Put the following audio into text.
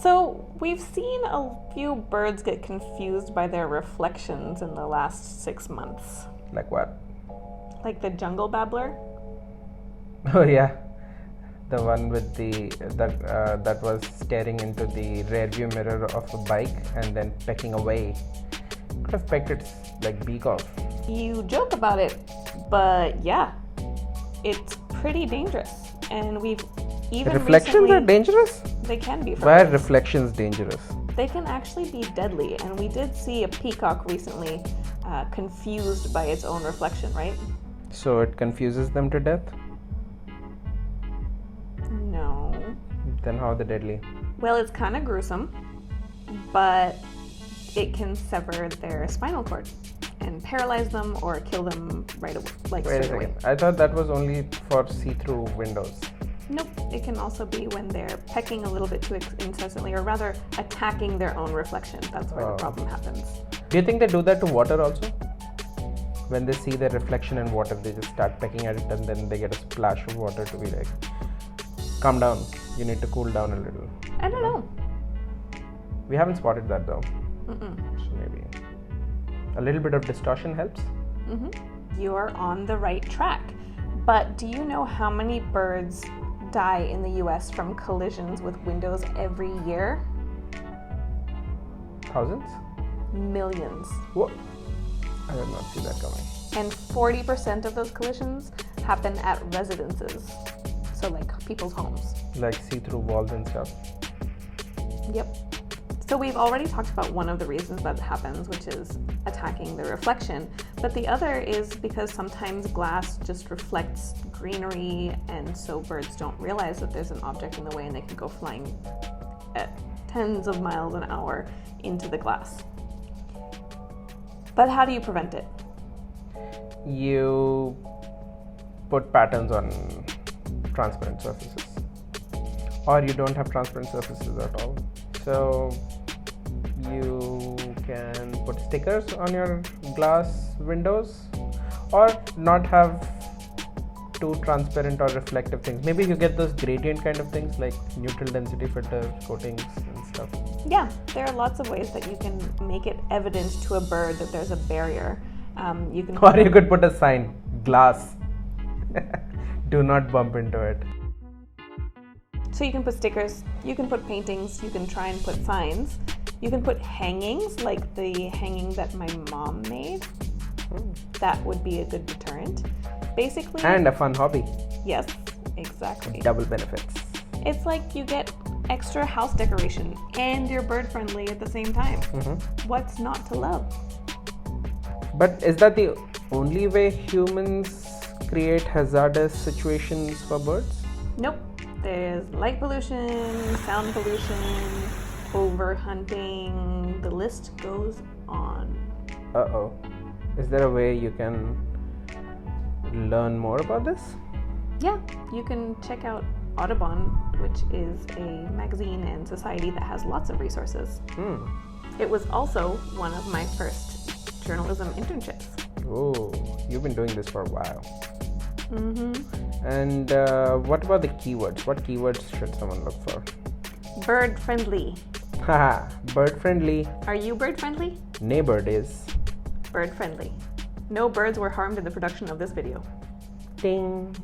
So we've seen a few birds get confused by their reflections in the last 6 months. Like what? Like the jungle babbler. Oh yeah, the one with that was staring into the rear view mirror of a bike and then pecking away. Could have pecked its beak off. You joke about it, but yeah, it's pretty dangerous. And we've even Reflections are dangerous? They can be. Why are reflections dangerous? They can actually be deadly, and we did see a peacock recently confused by its own reflection, right? So it confuses them to death? No. Then how are they deadly? Well, it's kind of gruesome, but it can sever their spinal cord and paralyze them or kill them right away. Wait a second. I thought that was only for see-through windows. Nope. It can also be when they're pecking a little bit too incessantly, or rather attacking their own reflection. That's where the problem happens. Do you think they do that to water also? When they see their reflection in water, they just start pecking at it and then they get a splash of water to be like, calm down, you need to cool down a little. I don't know. We haven't spotted that though. So maybe a little bit of distortion helps. You're on the right track. But do you know how many birds die in the US from collisions with windows every year? Thousands? Millions. What? I did not see that coming. And 40% of those collisions happen at residences. So like people's homes. Like see-through walls and stuff. Yep. So we've already talked about one of the reasons that happens, which is attacking the reflection. But the other is because sometimes glass just reflects greenery, and so birds don't realize that there's an object in the way and they can go flying at tens of miles an hour into the glass. But how do you prevent it? You put patterns on transparent surfaces. Or you don't have transparent surfaces at all. So you can put stickers on your glass windows, or not have too transparent or reflective things. Maybe you get those gradient kind of things like neutral density filter coatings and stuff. Yeah, there are lots of ways that you can make it evident to a bird that there's a barrier. You could put a sign, glass. Do not bump into it. So you can put stickers, you can put paintings, you can try and put signs. You can put hangings, like the hanging that my mom made. That would be a good deterrent. Basically. And a fun hobby. Yes, exactly. Double benefits. It's like you get extra house decoration and you're bird friendly at the same time. What's not to love? But is that the only way humans create hazardous situations for birds? Nope. There's light pollution, sound pollution, overhunting, the list goes on. Uh-oh. Is there a way you can learn more about this? Yeah, you can check out Audubon, which is a magazine and society that has lots of resources. It was also one of my first journalism internships. Oh, you've been doing this for a while. And what about the keywords? What keywords should someone look for? Bird friendly. Haha, bird friendly. Are you bird friendly? Neighbird is. Bird friendly. No birds were harmed in the production of this video. Ding.